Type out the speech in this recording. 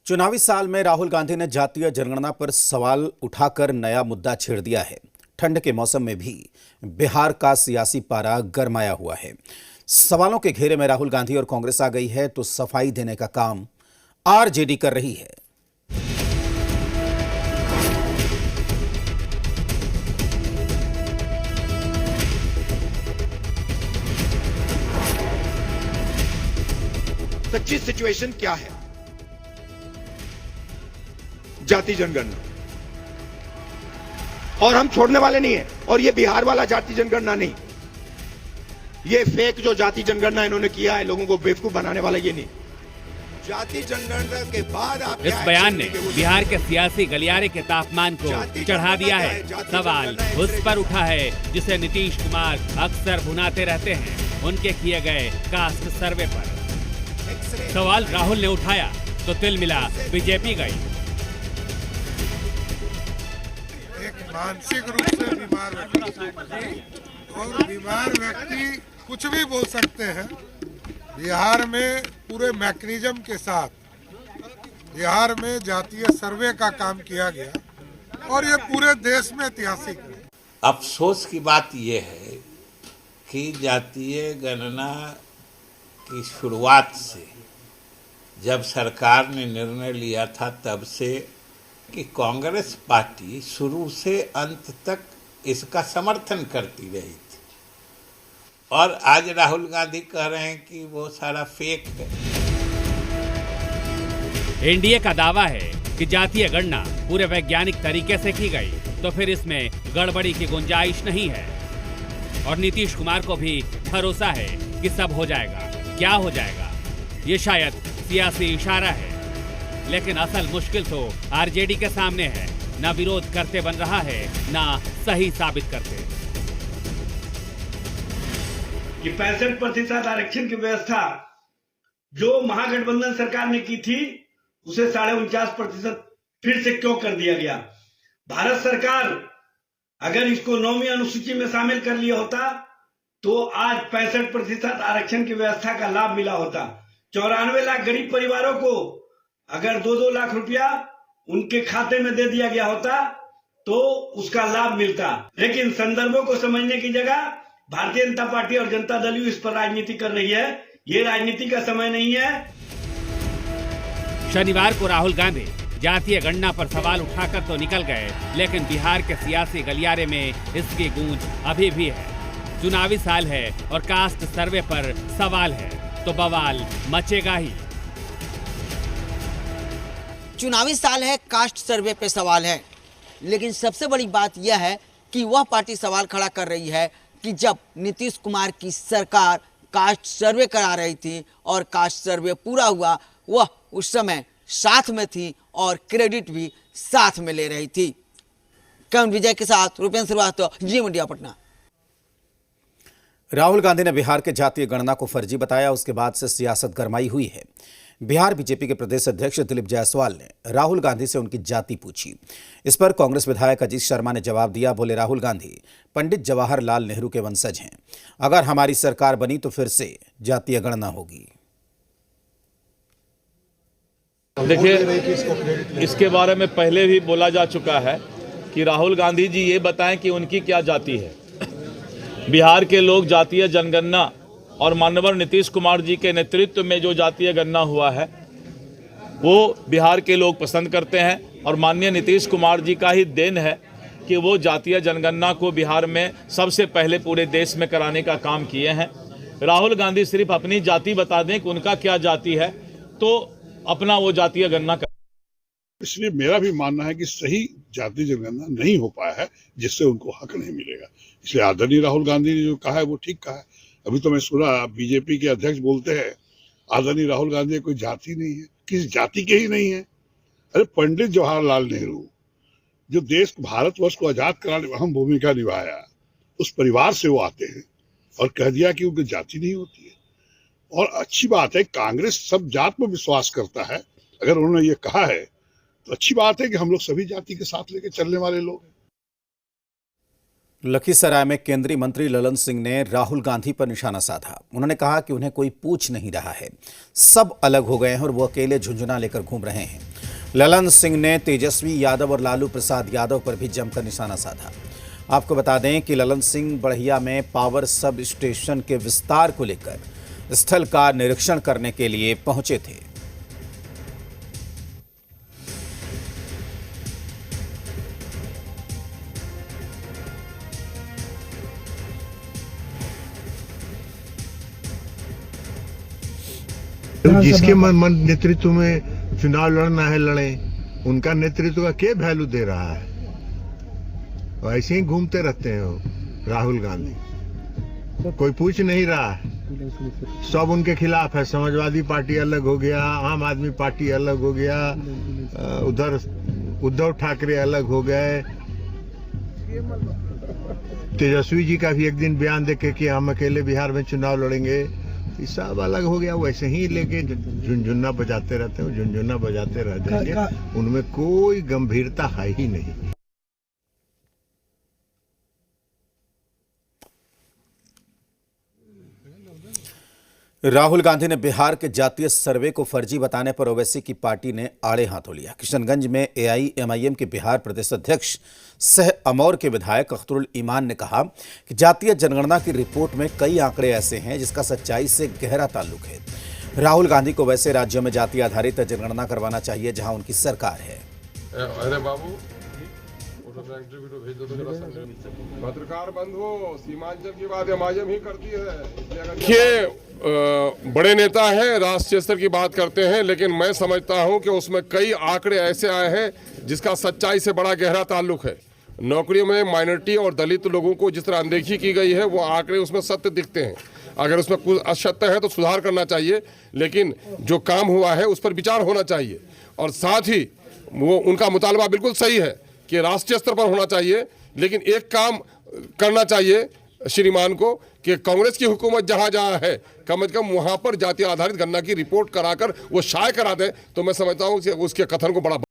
चुनावी साल में राहुल गांधी ने जातीय जनगणना पर सवाल उठाकर नया मुद्दा छेड़ दिया है। ठंड के मौसम में भी बिहार का सियासी पारा गरमाया हुआ है। सवालों के घेरे में राहुल गांधी और कांग्रेस आ गई है तो सफाई देने का काम आरजेडी कर रही है। सच्ची सिचुएशन क्या है? जाति जनगणना, और हम छोड़ने वाले नहीं है। और ये बिहार वाला जाति जनगणना नहीं, ये फेक जो जाति जनगणना इन्होंने किया है, लोगों को बेवकूफ बनाने वाला ये नहीं। जाति जनगणना के बाद आप इस बयान ने बिहार के सियासी गलियारे के तापमान को चढ़ा दिया है। सवाल उस पर उठा है जिसे नीतीश कुमार अक्सर भुनाते रहते हैं, उनके किए गए कास्ट सर्वे पर। सवाल राहुल ने उठाया तो तिल मिला बीजेपी गई। एक मानसिक रूप से बीमार व्यक्ति और बीमार व्यक्ति कुछ भी बोल सकते हैं। बिहार में पूरे मैकेनिज्म के साथ बिहार में जातीय सर्वे का काम किया गया और ये पूरे देश में ऐतिहासिक है। अफसोस की बात यह है कि जातीय गणना की शुरुआत से जब सरकार ने निर्णय लिया था तब से कि कांग्रेस पार्टी शुरू से अंत तक इसका समर्थन करती रही थी, और आज राहुल गांधी कह रहे हैं कि वो सारा फेक है। एनडीए का दावा है कि जातीय गणना पूरे वैज्ञानिक तरीके से की गई, तो फिर इसमें गड़बड़ी की गुंजाइश नहीं है। और नीतीश कुमार को भी भरोसा है कि सब हो जाएगा। क्या हो जाएगा, ये शायद सियासी इशारा है, लेकिन असल मुश्किल तो आरजेडी के सामने है। ना विरोध करते बन रहा है, ना सही साबित करते। कि 65% आरक्षण की व्यवस्था जो महागठबंधन सरकार ने की थी, उसे 49.5% फिर से क्यों कर दिया गया? भारत सरकार अगर इसको 9वीं अनुसूची में शामिल कर लिया होता तो आज 65% आरक्षण की व्यवस्था का लाभ मिला होता। 94 लाख गरीब परिवारों को अगर 2-2 लाख रुपया उनके खाते में दे दिया गया होता तो उसका लाभ मिलता। लेकिन संदर्भों को समझने की जगह भारतीय जनता पार्टी और जनता दल इस पर राजनीति कर रही है। ये राजनीति का समय नहीं है। शनिवार को राहुल गांधी जातीय गणना पर सवाल उठाकर तो निकल गए, लेकिन बिहार के सियासी गलियारे में इसकी गूंज अभी भी है। चुनावी साल है और कास्ट सर्वे पर सवाल है तो बवाल मचेगा ही। चुनावी साल है, कास्ट सर्वे पे सवाल है, लेकिन सबसे बड़ी बात यह है कि वह पार्टी सवाल खड़ा कर रही है कि जब नीतीश कुमार की सरकार कास्ट सर्वे करा रही थी और कास्ट सर्वे पूरा हुआ, वह उस समय साथ में थी और क्रेडिट भी साथ में ले रही थी। कम विजय के साथ रुपेंद्र श्रीवास्तव, जी मीडिया, पटना। राहुल गांधी ने बिहार के जातीय गणना को फर्जी बताया, उसके बाद से सियासत गरमाई हुई है। बिहार बीजेपी के प्रदेश अध्यक्ष दिलीप जायसवाल ने राहुल गांधी से उनकी जाति पूछी। इस पर कांग्रेस विधायक अजीत शर्मा ने जवाब दिया। बोले, राहुल गांधी पंडित जवाहरलाल नेहरू के वंशज हैं। अगर हमारी सरकार बनी तो फिर से जातीय गणना होगी। देखिए, इसके बारे में पहले भी बोला जा चुका है कि राहुल गांधी जी ये बताएं कि उनकी क्या जाति है। बिहार के लोग जातीय जनगणना और माननीय नीतीश कुमार जी के नेतृत्व में जो जातीय गणना हुआ है वो बिहार के लोग पसंद करते हैं, और माननीय नीतीश कुमार जी का ही देन है कि वो जातीय जनगणना को बिहार में सबसे पहले पूरे देश में कराने का काम किए हैं। राहुल गांधी सिर्फ अपनी जाति बता दें कि उनका क्या जाति है तो अपना वो जातीय गणना कर। इसलिए मेरा भी मानना है कि सही जातीय जनगणना नहीं हो पाया है, जिससे उनको हक नहीं मिलेगा। इसलिए आदरणीय राहुल गांधी ने जो कहा है वो ठीक कहा है। अभी तो मैं सुना बीजेपी के अध्यक्ष बोलते हैं आदरणीय राहुल गांधी कोई जाति नहीं है, किसी जाति के ही नहीं है। अरे पंडित जवाहरलाल नेहरू जो देश भारतवर्ष को आजाद कराने में अहम भूमिका निभाया, उस परिवार से वो आते हैं, और कह दिया कि उनकी जाति नहीं होती है। और अच्छी बात है, कांग्रेस सब जात में विश्वास करता है। अगर उन्होंने ये कहा है तो अच्छी बात है कि हम लोग सभी जाति के साथ लेकर चलने वाले लोग हैं। लखीसराय में केंद्रीय मंत्री ललन सिंह ने राहुल गांधी पर निशाना साधा। उन्होंने कहा कि उन्हें कोई पूछ नहीं रहा है, सब अलग हो गए हैं और वो अकेले झुंझुना लेकर घूम रहे हैं। ललन सिंह ने तेजस्वी यादव और लालू प्रसाद यादव पर भी जमकर निशाना साधा। आपको बता दें कि ललन सिंह बढ़िया में पावर सब स्टेशन के विस्तार को लेकर स्थल का निरीक्षण करने के लिए पहुंचे थे। जिसके मन नेतृत्व में चुनाव लड़ना है लड़े, उनका नेतृत्व का क्या वैल्यू दे रहा है? ऐसे ही घूमते रहते हैं वो राहुल गांधी, कोई पूछ नहीं रहा है, सब उनके खिलाफ है। समाजवादी पार्टी अलग हो गया, आम आदमी पार्टी अलग हो गया, उधर उद्धव ठाकरे अलग हो गए। तेजस्वी जी का भी एक दिन बयान देखे कि हम अकेले बिहार में चुनाव लड़ेंगे, ये सब अलग हो गया। वैसे ही लेके झुनझुना बजाते रहते हैं, झुनझुना बजाते रह जाएंगे, उनमें कोई गंभीरता है ही नहीं। राहुल गांधी ने बिहार के जातीय सर्वे को फर्जी बताने पर ओवैसी की पार्टी ने आड़े हाथों लिया। किशनगंज में एआईएमआईएम के बिहार प्रदेश अध्यक्ष सह अमौर के विधायक अख्तरुल ईमान ने कहा कि जातीय जनगणना की रिपोर्ट में कई आंकड़े ऐसे हैं जिसका सच्चाई से गहरा ताल्लुक है। राहुल गांधी को वैसे राज्यों में जाति आधारित जनगणना करवाना चाहिए जहां उनकी सरकार है। अरे बाबू पत्रकार बंधु, सीमांचल की बात एमआईएम ही करती है। देखिए, बड़े नेता हैं, राष्ट्रीय स्तर की बात करते हैं, लेकिन मैं समझता हूं कि उसमें कई आंकड़े ऐसे आए हैं जिसका सच्चाई से बड़ा गहरा ताल्लुक है। नौकरियों में माइनॉरिटी और दलित लोगों को जिस तरह अनदेखी की गई है, वो आंकड़े उसमें सत्य दिखते हैं। अगर उसमें कुछ असत्य है तो सुधार करना चाहिए, लेकिन जो काम हुआ है उस पर विचार होना चाहिए। और साथ ही वो उनका मुतालबा बिल्कुल सही है कि राष्ट्रीय स्तर पर होना चाहिए, लेकिन एक काम करना चाहिए श्रीमान को कि कांग्रेस की हुकूमत जहां जहां है, कम से कम वहां पर जाति आधारित गणना की रिपोर्ट कराकर वो शाये करा दे, तो मैं समझता हूं कि उसके कथन को बड़ा